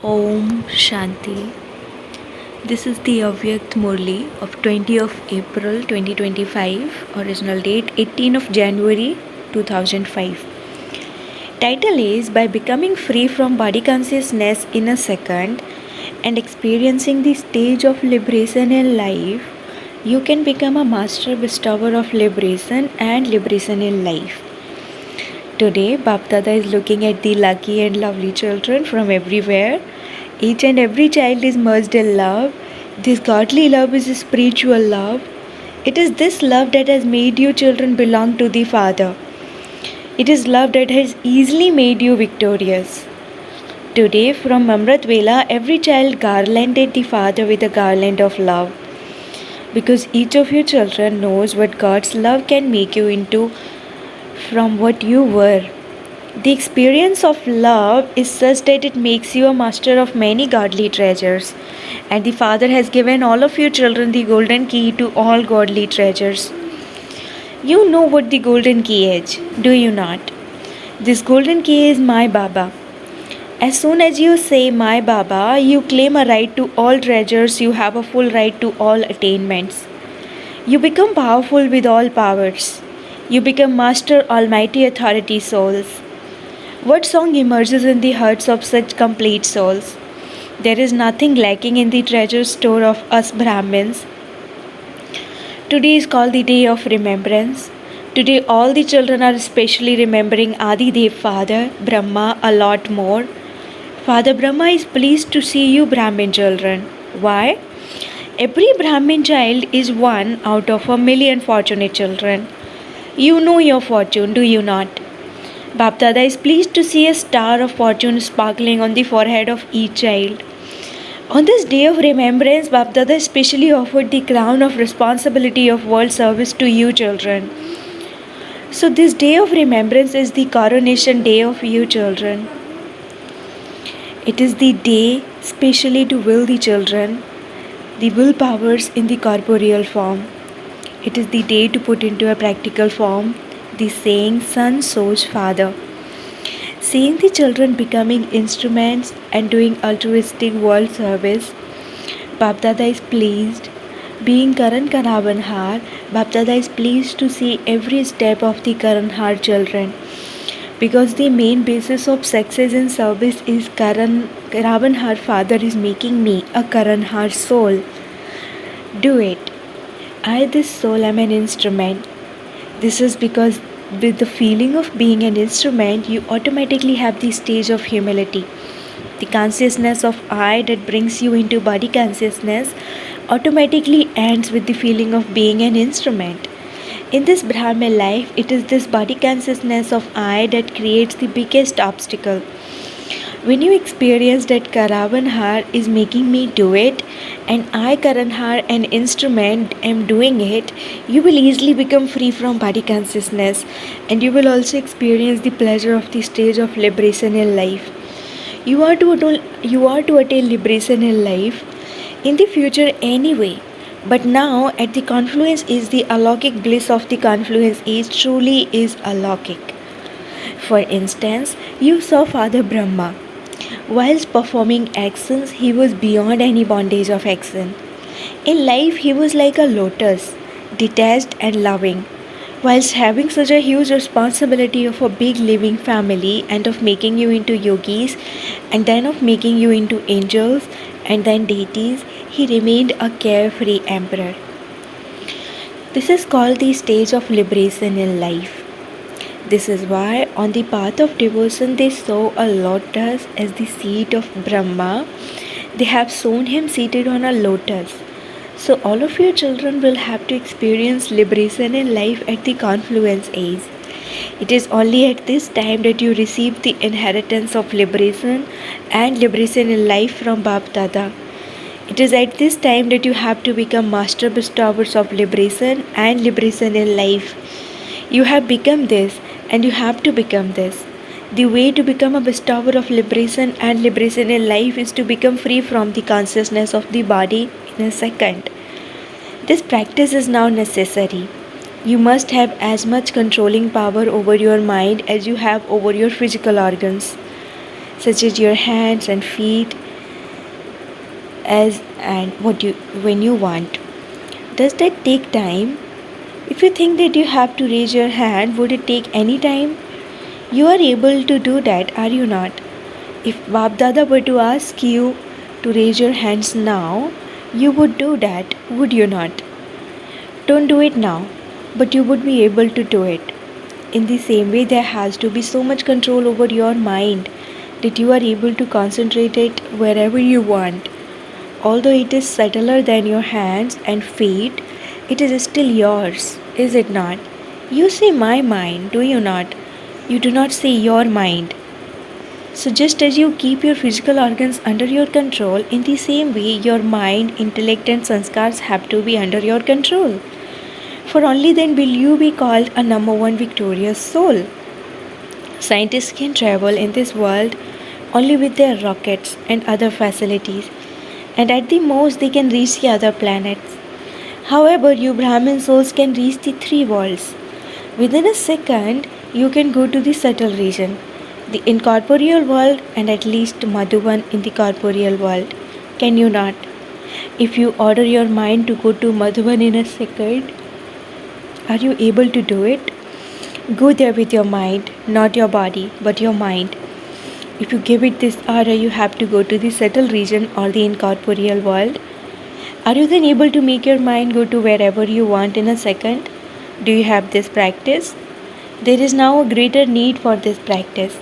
Om Shanti. This is the Avyakt Murli of 20th of April 2025, original date 18th of January 2005. Title is By Becoming Free from Body Consciousness in a Second and Experiencing the Stage of Liberation in Life, you can become a master bestower of liberation and liberation in life. Today, Bapdada is looking at the lucky and lovely children from everywhere. Each and every child is merged in love. This godly love is a spiritual love. It is this love that has made you children belong to the Father. It is love that has easily made you victorious. Today, from Amrit Vela, every child garlanded the Father with a garland of love. Because each of you children knows what God's love can make you into from what you were. The experience of love is such that it makes you a master of many godly treasures, and the Father has given all of you children the golden key to all godly treasures. You know what the golden key is, do you not? This golden key is My Baba. As soon as you say My Baba, you claim a right to all treasures, you have a full right to all attainments. You become powerful with all powers. You become master almighty authority souls. What song emerges in the hearts of such complete souls? There is nothing lacking in the treasure store of us Brahmins. Today is called the day of remembrance. Today all the children are especially remembering Adi Dev Father, Brahma a lot more. Father Brahma is pleased to see you Brahmin children. Why? Every Brahmin child is one out of a million fortunate children. You know your fortune, do you not? Bapdada is pleased to see a star of fortune sparkling on the forehead of each child. On this day of remembrance, Bapdada especially offered the crown of responsibility of world service to you children. So this day of remembrance is the coronation day of you children. It is the day specially to will the children, the will powers in the corporeal form. It is the day to put into a practical form the saying Son sows Father. Seeing the children becoming instruments and doing altruistic world service, Bapdada is pleased. Being Karan Karavanhar, Bapdada is pleased to see every step of the Karanhar children. Because the main basis of success in service is Karavanhar Father is making me a Karanhar soul. Do it. I, this soul, am an instrument. This is because with the feeling of being an instrument, you automatically have the stage of humility. The consciousness of I that brings you into body consciousness automatically ends with the feeling of being an instrument. In this Brahman life, it is this body consciousness of I that creates the biggest obstacle. When you experience that Karavanhar is making me do it and I Karanhar an instrument am doing it, you will easily become free from body consciousness and you will also experience the pleasure of the stage of liberation in life. You are to attain liberation in life in the future anyway. But now at the confluence is the alaukic bliss of the confluence is truly is alaukic. For instance, you saw Father Brahma. Whilst performing actions, he was beyond any bondage of action. In life, he was like a lotus, detached and loving. Whilst having such a huge responsibility of a big living family and of making you into yogis and then of making you into angels and then deities, he remained a carefree emperor. This is called the stage of liberation in life. This is why on the path of devotion they saw a lotus as the seat of Brahma. They have shown him seated on a lotus. So all of your children will have to experience liberation in life at the confluence age. It is only at this time that you receive the inheritance of liberation and liberation in life from Bap Dada. It is at this time that you have to become master bestowers of liberation and liberation in life. You have become this and you have to become this. The way to become a bestower of liberation and liberation in life is to become free from the consciousness of the body in a second. This practice is now necessary. You must have as much controlling power over your mind as you have over your physical organs, such as your hands and feet, as and what you when you want. Does that take time? If you think that you have to raise your hand, would it take any time? You are able to do that, are you not? If Bab Dada were to ask you to raise your hands now, you would do that, would you not? Don't do it now, but you would be able to do it. In the same way, there has to be so much control over your mind that you are able to concentrate it wherever you want. Although it is subtler than your hands and feet, it is still yours, is it not? You say my mind, do you not? You do not say your mind. So, just as you keep your physical organs under your control, in the same way, your mind, intellect, and sanskars have to be under your control. For only then will you be called a number one victorious soul. Scientists can travel in this world only with their rockets and other facilities, and at the most, they can reach the other planets. However, you Brahmin souls can reach the three worlds. Within a second, you can go to the subtle region, the incorporeal world, and at least Madhuban in the corporeal world. Can you not? If you order your mind to go to Madhuban in a second, are you able to do it? Go there with your mind, not your body, but your mind. If you give it this order, you have to go to the subtle region or the incorporeal world. Are you then able to make your mind go to wherever you want in a second? Do you have this practice? There is now a greater need for this practice.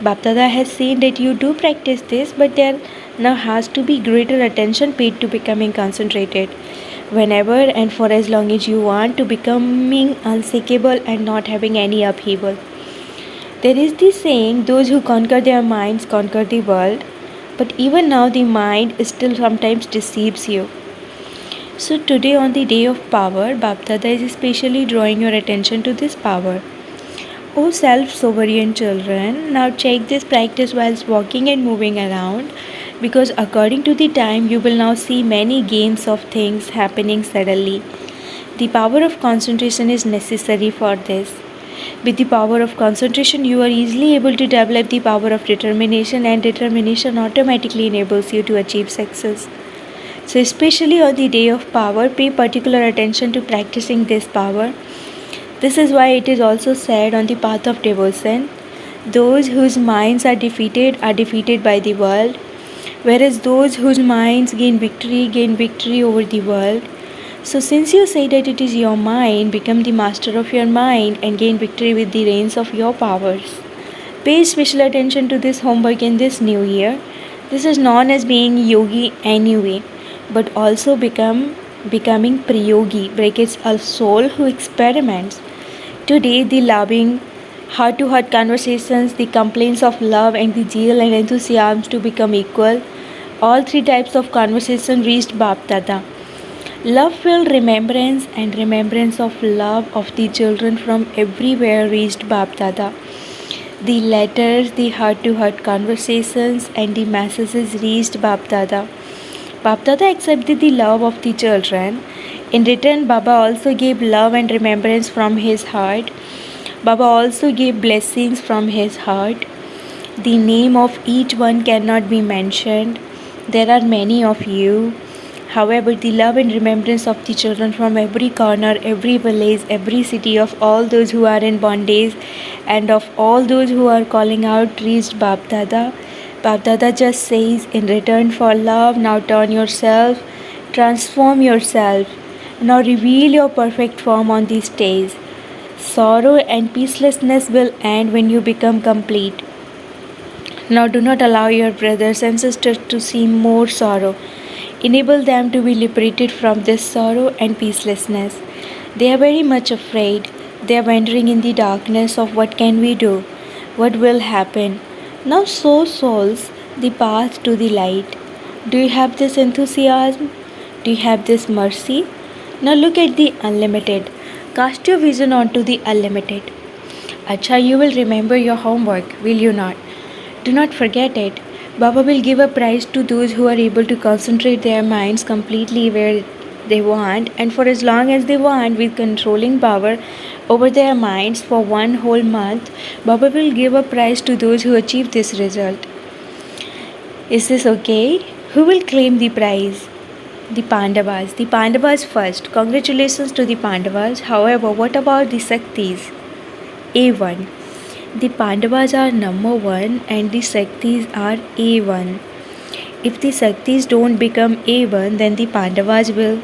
Bapdada has seen that you do practice this, but there now has to be greater attention paid to becoming concentrated. Whenever and for as long as you want to becoming unshakable and not having any upheaval. There is this saying, those who conquer their minds conquer the world, but even now the mind still sometimes deceives you. So today on the day of power, Bapdada is especially drawing your attention to this power. O self-sovereign children, now check this practice whilst walking and moving around, because according to the time you will now see many games of things happening suddenly. The power of concentration is necessary for this. With the power of concentration, you are easily able to develop the power of determination, and determination automatically enables you to achieve success. So especially on the day of power, pay particular attention to practicing this power. This is why it is also said on the path of devotion, those whose minds are defeated by the world, whereas those whose minds gain victory over the world. So since you say that it is your mind, become the master of your mind and gain victory with the reins of your powers. Pay special attention to this homework in this new year. This is known as being yogi anyway, but also becoming prayogi, brackets a soul who experiments. Today, the loving, heart-to-heart conversations, the complaints of love, and the zeal and enthusiasm to become equal, all three types of conversation reached Bapdada. Love-filled remembrance and remembrance of love of the children from everywhere reached Bapdada. The letters, the heart-to-heart conversations, and the messages reached Bapdada. Bapdada accepted the love of the children. In return, Baba also gave love and remembrance from his heart. Baba also gave blessings from his heart. The name of each one cannot be mentioned. There are many of you. However, the love and remembrance of the children from every corner, every village, every city, of all those who are in bondage, and of all those who are calling out reached Bapdada. Bapdada just says, in return for love, now turn yourself, transform yourself, now reveal your perfect form on the stage. Sorrow and peacelessness will end when you become complete. Now do not allow your brothers and sisters to see more sorrow. Enable them to be liberated from this sorrow and peacelessness. They are very much afraid. They are wandering in the darkness of what can we do, what will happen. Now show souls the path to the light. Do you have this enthusiasm? Do you have this mercy? Now look at the unlimited. Cast your vision onto the unlimited. Acha, you will remember your homework, will you not? Do not forget it. Baba will give a prize to those who are able to concentrate their minds completely where they want, and for as long as they want, with controlling power over their minds for one whole month. Baba will give a prize to those who achieve this result. Is this okay? Who will claim the prize? The Pandavas. The Pandavas first. Congratulations to the Pandavas. However, what about the Shaktis? A1. The Pandavas are number 1 and the Shaktis are A1. If the Shaktis don't become A1, then the Pandavas will.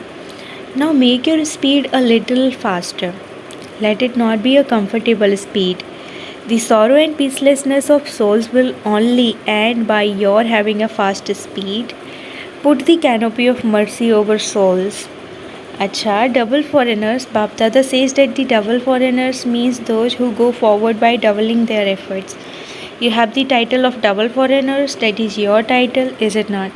Now make your speed a little faster. Let it not be a comfortable speed. The sorrow and peacelessness of souls will only end by your having a fast speed. Put the canopy of mercy over souls. Acha, double foreigners. Bapdada says that the double foreigners means those who go forward by doubling their efforts. You have the title of double foreigners, that is your title, is it not?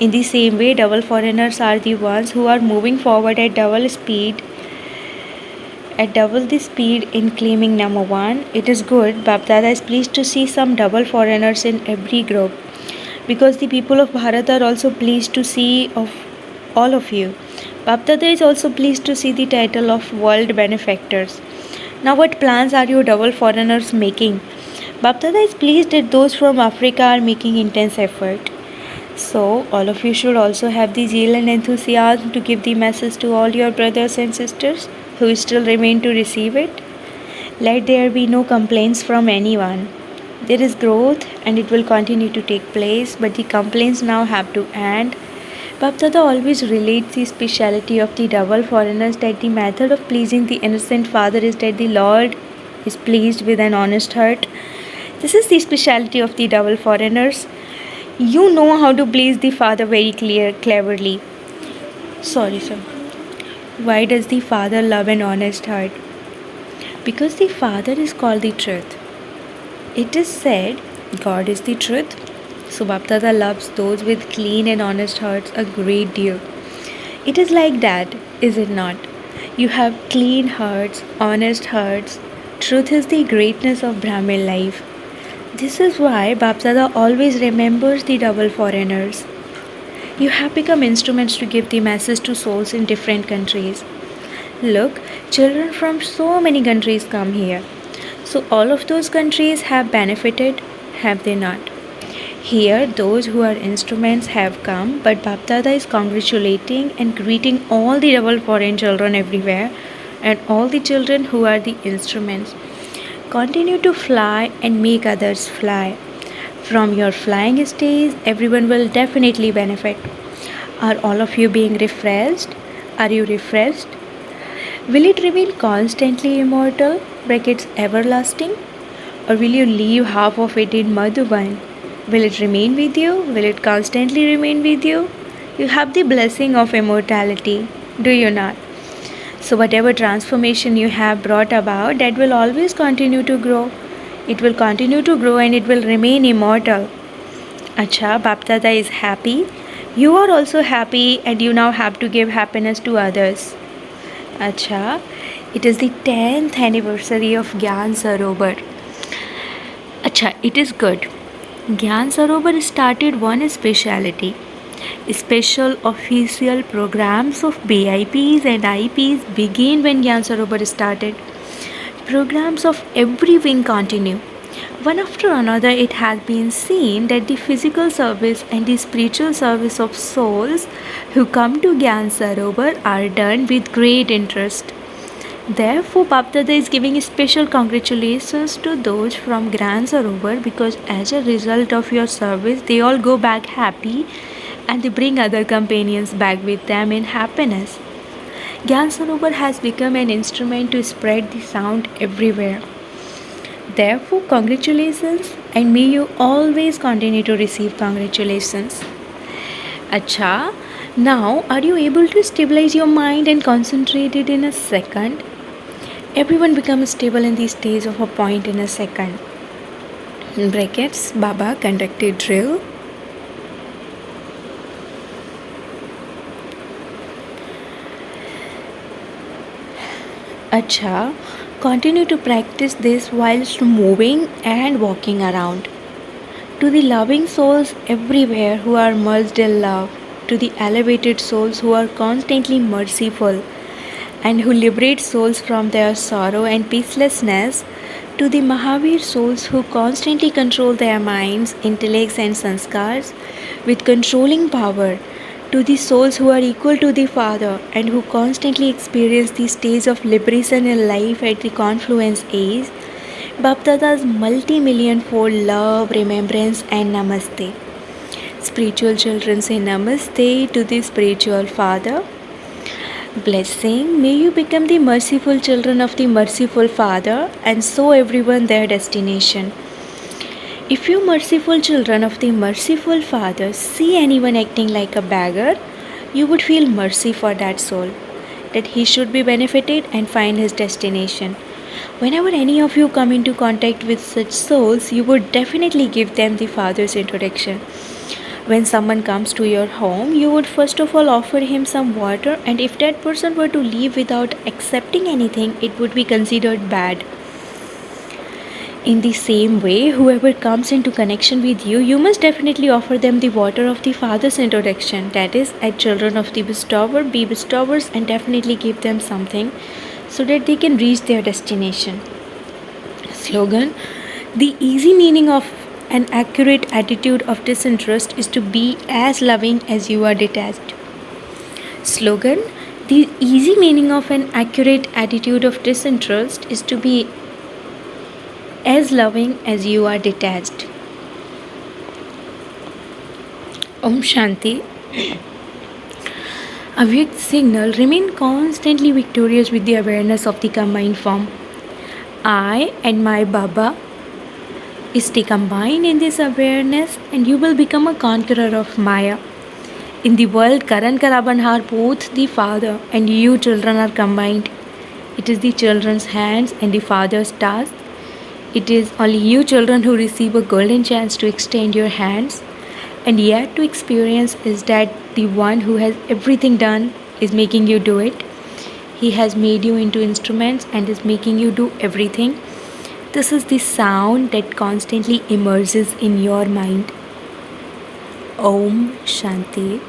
In the same way, double foreigners are the ones who are moving forward at double the speed in claiming number 1. It is good. Bapdada is pleased to see some double foreigners in every group, because the people of Bharat are also pleased to see of all of you. Bapdada is also pleased to see the title of World Benefactors. Now, what plans are you double foreigners making? Bapdada is pleased that those from Africa are making intense effort. So, all of you should also have the zeal and enthusiasm to give the message to all your brothers and sisters who still remain to receive it. Let there be no complaints from anyone. There is growth and it will continue to take place, but the complaints now have to end. Bapdada always relates the speciality of the double foreigners, that the method of pleasing the innocent father is that the Lord is pleased with an honest heart. This is the speciality of the double foreigners. You know how to please the father very cleverly. Sorry, sir. Why does the father love an honest heart? Because the father is called the truth. It is said God is the truth. So Bapdada loves those with clean and honest hearts a great deal. It is like that, is it not? You have clean hearts, honest hearts. Truth is the greatness of Brahmin life. This is why Bapdada always remembers the double foreigners. You have become instruments to give the message to souls in different countries. Look, children from so many countries come here. So all of those countries have benefited, have they not? Here, those who are instruments have come, but Bapdada is congratulating and greeting all the double foreign children everywhere and all the children who are the instruments. Continue to fly and make others fly. From your flying stage, everyone will definitely benefit. Are all of you being refreshed? Are you refreshed? Will it remain constantly immortal, brackets everlasting? Or will you leave half of it in Madhuban? Will it remain with you? Will it constantly remain with you? You have the blessing of immortality, do you not? So whatever transformation you have brought about, that will always continue to grow. It will continue to grow and it will remain immortal. Acha, Bapdada is happy. You are also happy and you now have to give happiness to others. Acha, it is the 10th anniversary of Gyan Sarovar. Acha, it is good. Gyan Sarovar started one speciality. Special official programs of BIPs and IPs began when Gyan Sarovar started. Programs of every wing continue. One after another, it has been seen that the physical service and the spiritual service of souls who come to Gyan Sarovar are done with great interest. Therefore, Bapdada is giving special congratulations to those from Gyan Sarovar, because as a result of your service, they all go back happy and they bring other companions back with them in happiness. Gyan Sarovar has become an instrument to spread the sound everywhere. Therefore, congratulations, and may you always continue to receive congratulations. Acha, now are you able to stabilize your mind and concentrate it in a second? Everyone becomes stable in the stage of a point in a second. In brackets, Baba conducted drill. Acha, continue to practice this whilst moving and walking around. To the loving souls everywhere who are merged in love, to the elevated souls who are constantly merciful and who liberate souls from their sorrow and peacelessness, To the Mahavir souls who constantly control their minds, intellects, and sanskars with controlling power. To the souls who are equal to the Father and who constantly experience the stage of liberation in life at the confluence age. Bapdada's multi-million fold love, remembrance, and namaste. Spiritual children say namaste to the spiritual Father. Blessing, may you become the merciful children of the merciful Father and show everyone their destination. If you merciful children of the merciful Father see anyone acting like a beggar, you would feel mercy for that soul, that he should be benefited and find his destination. Whenever any of you come into contact with such souls, you would definitely give them the Father's introduction. When someone comes to your home, you would first of all offer him some water, and if that person were to leave without accepting anything, it would be considered bad. In the same way, whoever comes into connection with you, you must definitely offer them the water of the Father's introduction. That is, as children of the bestower, be bestowers and definitely give them something so that they can reach their destination. Slogan: the easy meaning of an accurate attitude of disinterest is to be as loving as you are detached. Slogan: the easy meaning of an accurate attitude of disinterest is to be as loving as you are detached. Om Shanti. Avyakt signal remain constantly victorious with the awareness of the combined form. I and my Baba stay combined in this awareness, and you will become a conqueror of Maya. In the world, Karan Karabanhar, both the Father and you children are combined. It is the children's hands and the Father's task. It is only you children who receive a golden chance to extend your hands, and yet to experience is that the one who has everything done is making you do it. He has made you into instruments and is making you do everything. This is the sound that constantly immerses in your mind. Om Shanti.